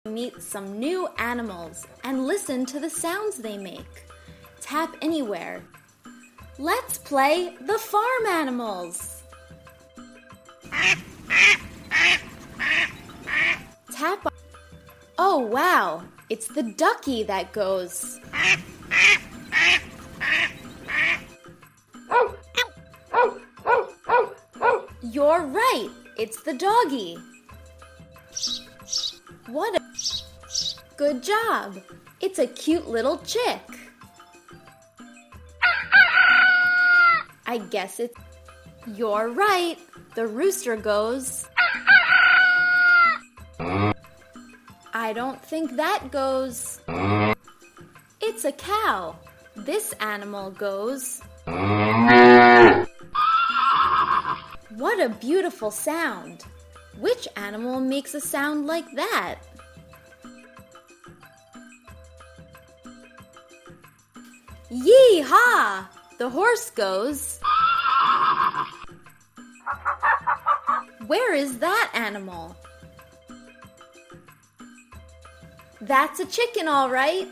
Meet some new animals and listen to the sounds they make. Tap anywhere. Let's play the farm animals. Tap on. Oh wow, it's the ducky that goes. You're right, it's the doggy. What a good job! It's a cute little chick. I guess it's... You're right, the rooster goes. I don't think that goes. It's a cow. This animal goes. What a beautiful sound! Which animal makes a sound like that? Yee-haw! The horse goes. Where is that animal? That's a chicken, all right.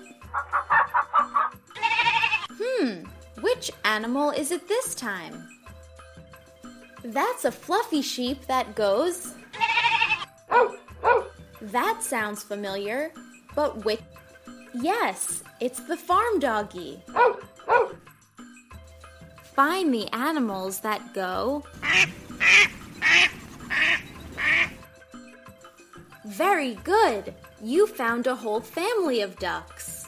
Which animal is it this time? That's a fluffy sheep that goes. That sounds familiar, but which? Yes, it's the farm doggy. Find the animals that go. Very good. You found a whole family of ducks.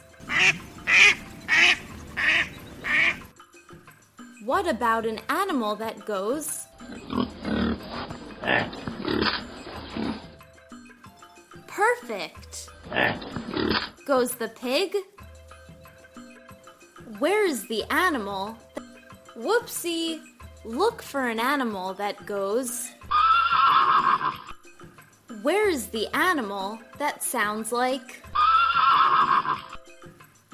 What about an animal that goes? Perfect. Goes the pig? Where's the animal? Whoopsie! Look for an animal that goes. Where's the animal that sounds like?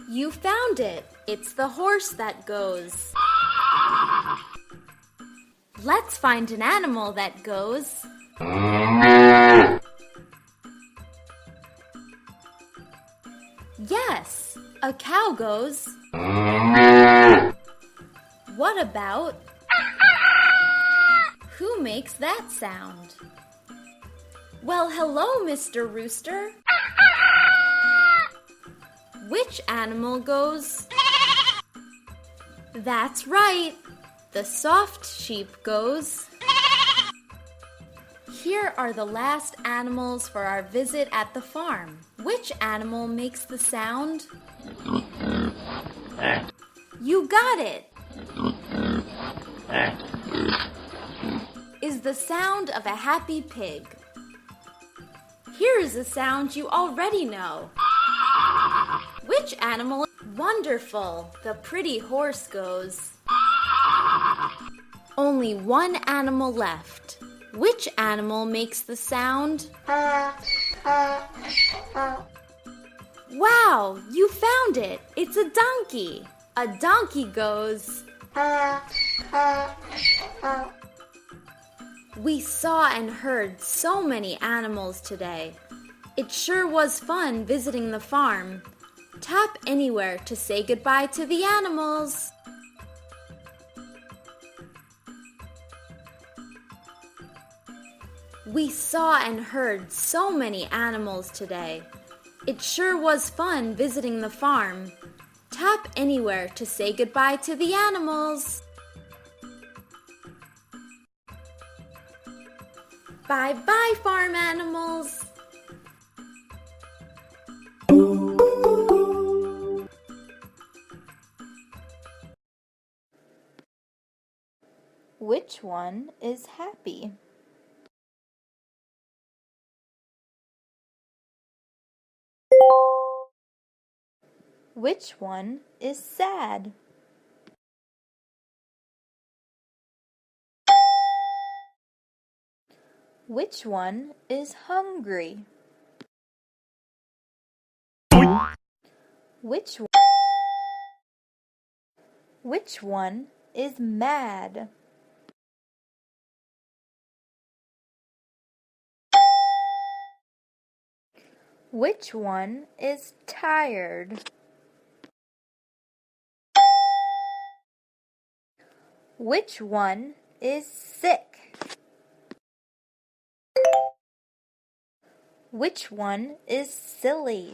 You found it. It's the horse that goes. Let's find an animal that goes. Yes, a cow goes. What about? Who makes that sound? Well, hello, Mr. Rooster. Which animal goes? That's right. The soft sheep goes. Here are the last animals for our visit at the farm. Which animal makes the sound? You got it! Is the sound of a happy pig. Here is a sound you already know. Which animal? Wonderful! The pretty horse goes. Only one animal left. Which animal makes the sound? Wow! You found it! It's a donkey! A donkey goes. We saw and heard so many animals today. It sure was fun visiting the farm. Tap anywhere to say goodbye to the animals. We saw and heard so many animals today. It sure was fun visiting the farm. Tap anywhere to say goodbye to the animals. Bye-bye, farm animals. Which one is happy? Which one is sad? Which one is hungry? Which one is mad? Which one is tired? Which one is sick? Which one is silly?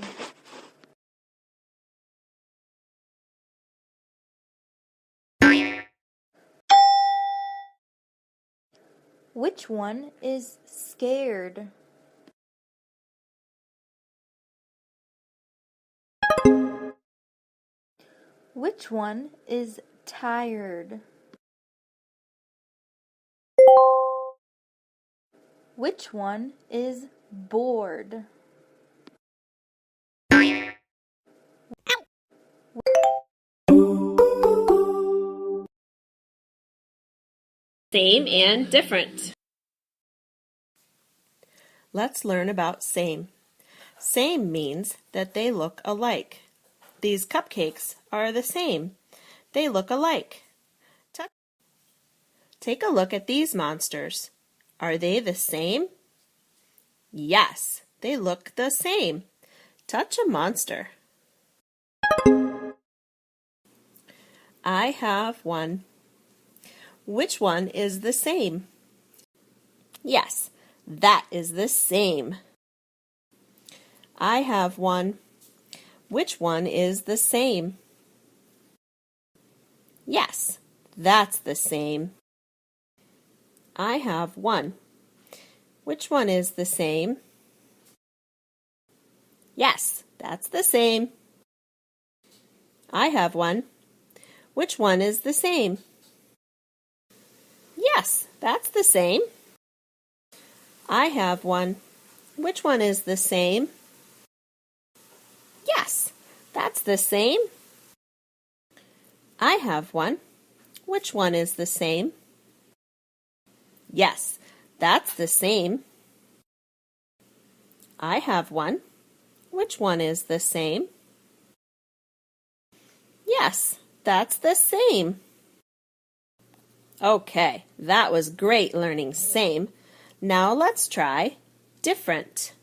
Which one is scared? Which one is tired? Which one is bored? Same and different. Let's learn about same. Same means that they look alike. These cupcakes are the same. They look alike. Take a look at these monsters. Are they the same? Yes, they look the same. Touch a monster. I have one. Which one is the same? Yes, that is the same. I have one. Which one is the same? Yes, that's the same. I have one. Which one is the same? Yes, that's the same. I have one. Which one is the same? Yes, that's the same. I have one. Which one is the same? Yes, that's the same. I have one. Which one is the same? Yes, that's the same. I have one. Which one is the same? Yes, that's the same. Okay, that was great learning same. Now let's try different.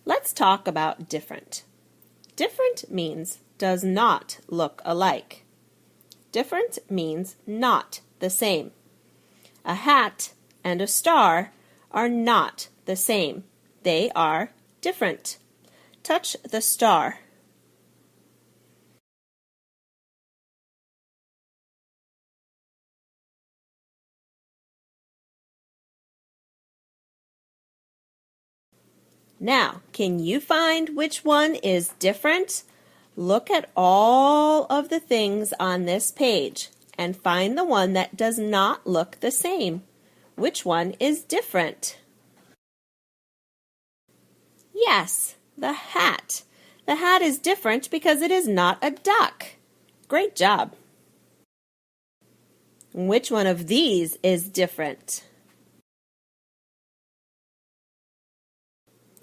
Let's talk about different. Different means does not look alike. Different means not the same. A hat and a star are not the same. They are different. Touch the star. Now, can you find which one is different? Look at all of the things on this page and find the one that does not look the same. Which one is different? Yes, the hat. The hat is different because it is not a duck. Great job. Which one of these is different?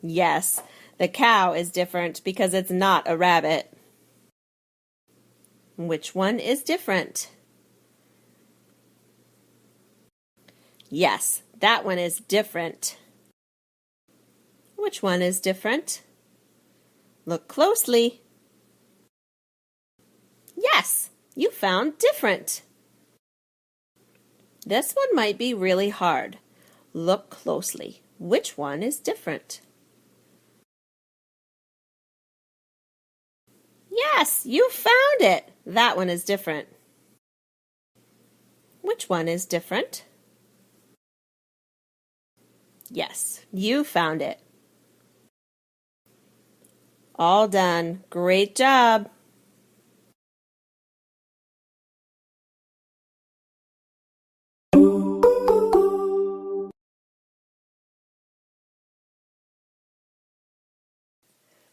Yes, the cow is different because it's not a rabbit. Which one is different? Yes, that one is different. Which one is different? Look closely. Yes, you found different. This one might be really hard. Look closely. Which one is different? Yes, you found it. That one is different. Which one is different? Yes, you found it. All done. Great job.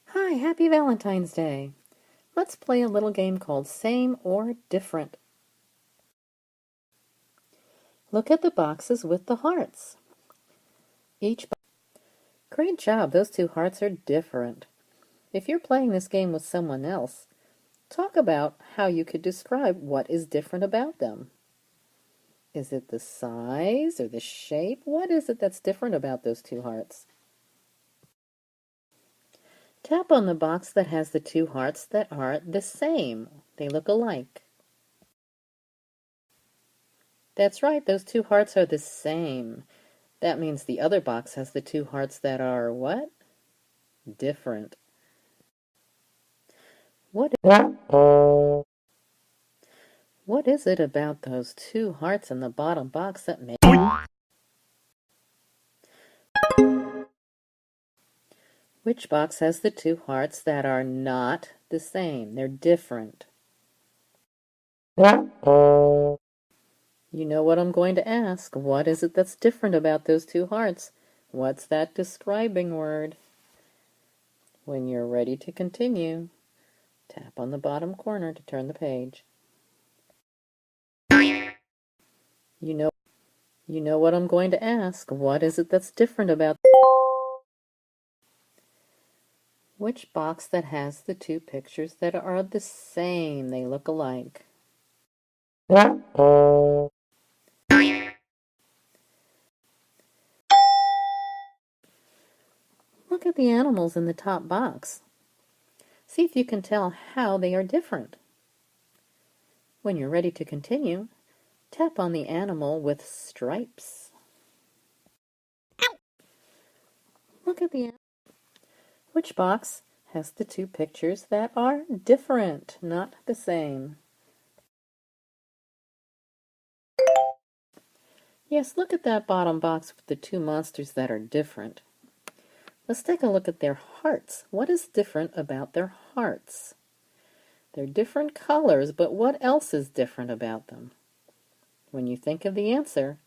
Hi, happy Valentine's Day. Let's play a little game called Same or Different. Look at the boxes with the hearts. Great job, those two hearts are different. If you're playing this game with someone else, talk about how you could describe what is different about them. Is it the size or the shape? What is it that's different about those two hearts? Tap on the box that has the two hearts that are the same. They look alike. That's right, those two hearts are the same. That means the other box has the two hearts that are what? Different. What is it about those two hearts in the bottom box that make... Which box has the two hearts that are not the same? They're different. You know what I'm going to ask. What is it that's different about those two hearts? What's that describing word? When you're ready to continue, tap on the bottom corner to turn the page. You know what I'm going to ask. What is it that's different about... Which box that has the two pictures that are the same? They look alike. Look at the animals in the top box. See if you can tell how they are different. When you're ready to continue, tap on the animal with stripes. Ow! Look at the animal. Which box has the two pictures that are different, not the same? Yes, look at that bottom box with the two monsters that are different. Let's take a look at their hearts. What is different about their hearts? They're different colors, but what else is different about them? When you think of the answer,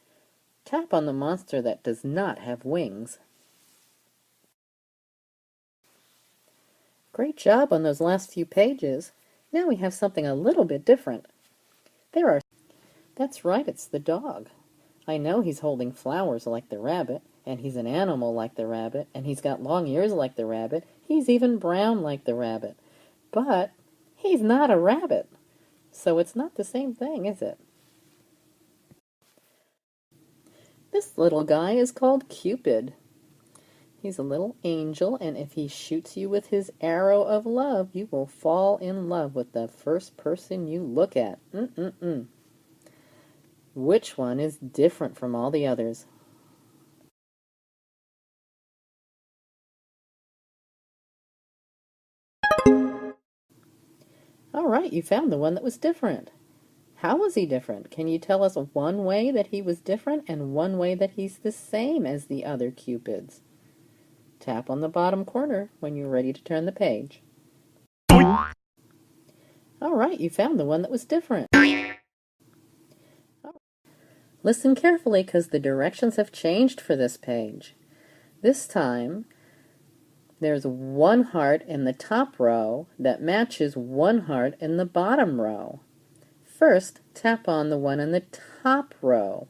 tap on the monster that does not have wings. Great job on those last few pages. Now we have something a little bit different. That's right, it's the dog. I know he's holding flowers like the rabbit, and he's an animal like the rabbit, and he's got long ears like the rabbit. He's even brown like the rabbit. But he's not a rabbit. So it's not the same thing, is it? This little guy is called Cupid. He's a little angel, and if he shoots you with his arrow of love, you will fall in love with the first person you look at. Which one is different from all the others? All right, you found the one that was different. How was he different? Can you tell us one way that he was different and one way that he's the same as the other Cupids? Tap on the bottom corner when you're ready to turn the page. All right, you found the one that was different. Listen carefully because the directions have changed for this page. This time, there's one heart in the top row that matches one heart in the bottom row. First, tap on the one in the top row.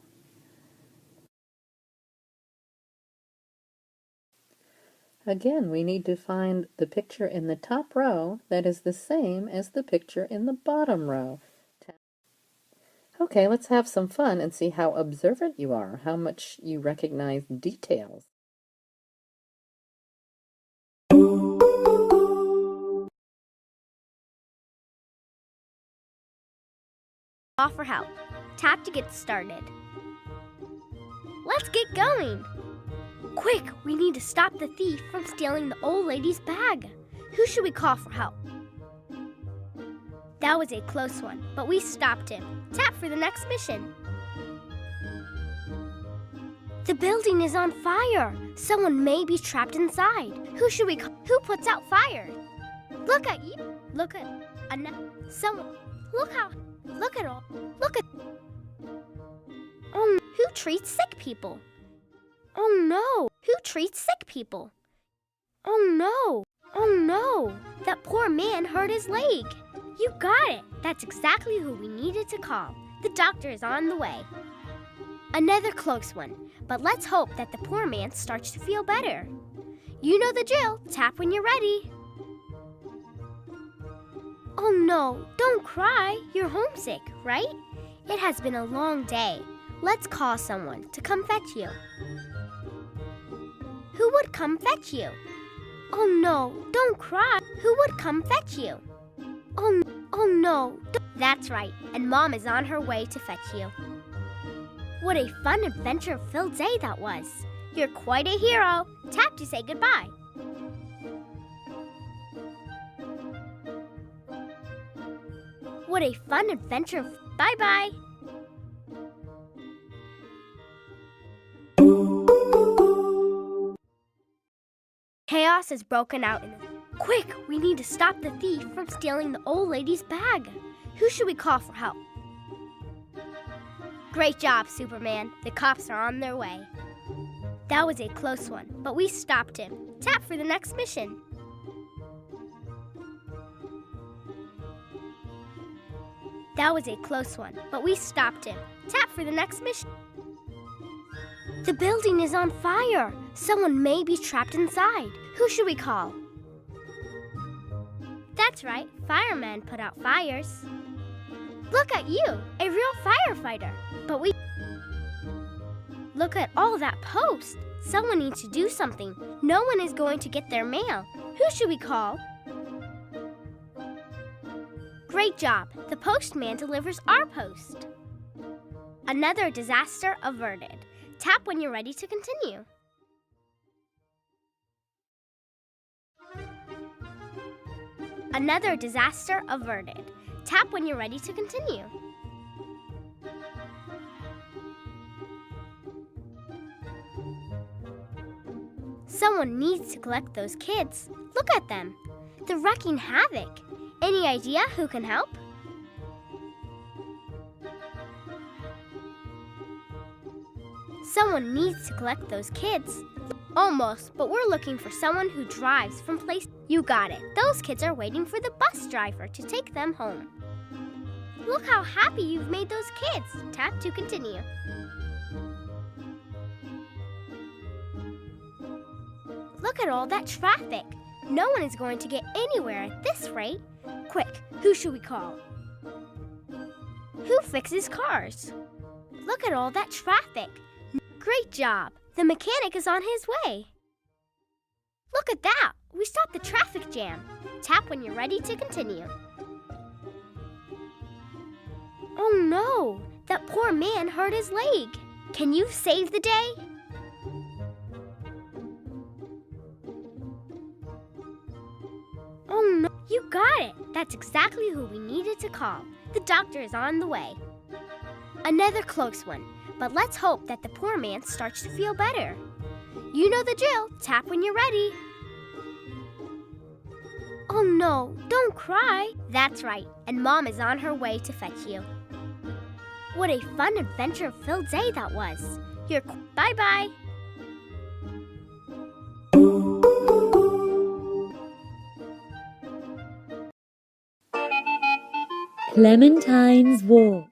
Again, we need to find the picture in the top row that is the same as the picture in the bottom row. Okay, let's have some fun and see how observant you are, how much you recognize details. Call for help. Tap to get started. Let's get going. Quick, we need to stop the thief from stealing the old lady's bag. Who should we call for help? That was a close one, but we stopped him. Tap for the next mission. The building is on fire. Someone may be trapped inside. Who should we call? Who puts out fire? Look at you. Look at someone. Look at all. Look at. Oh, who treats sick people? Oh no. Who treats sick people? Oh no. Oh no. That poor man hurt his leg. You got it! That's exactly who we needed to call. The doctor is on the way. Another close one, but let's hope that the poor man starts to feel better. You know the drill. Tap when you're ready. Oh no, don't cry. You're homesick, right? It has been a long day. Let's call someone to come fetch you. Who would come fetch you? Oh no, don't cry. Who would come fetch you? Oh no. That's right, and Mom is on her way to fetch you. What a fun adventure-filled day that was. You're quite a hero. Tap to say goodbye. What a fun adventure. Bye-bye. Chaos has broken out in the... Quick, we need to stop the thief from stealing the old lady's bag. Who should we call for help? Great job, Superman. The cops are on their way. That was a close one, but we stopped him. Tap for the next mission. That was a close one, but we stopped him. Tap for the next mission. The building is on fire. Someone may be trapped inside. Who should we call? That's right, firemen put out fires. Look at you, a real firefighter. But we... Look at all that post. Someone needs to do something. No one is going to get their mail. Who should we call? Great job. The postman delivers our post. Another disaster averted. Tap when you're ready to continue. Another disaster averted. Tap when you're ready to continue. Someone needs to collect those kids. Look at them. They're wreaking havoc. Any idea who can help? Someone needs to collect those kids. Almost, but we're looking for someone who drives from place. You got it. Those kids are waiting for the bus driver to take them home. Look how happy you've made those kids. Tap to continue. Look at all that traffic. No one is going to get anywhere at this rate. Quick, who should we call? Who fixes cars? Look at all that traffic. Great job. The mechanic is on his way. Look at that. We stopped the traffic jam. Tap when you're ready to continue. Oh no, that poor man hurt his leg. Can you save the day? Oh no, you got it. That's exactly who we needed to call. The doctor is on the way. Another close one, but let's hope that the poor man starts to feel better. You know the drill. Tap when you're ready. Oh no, don't cry. That's right, and Mom is on her way to fetch you. What a fun adventure-filled day that was. You're bye-bye. Clementine's Walk.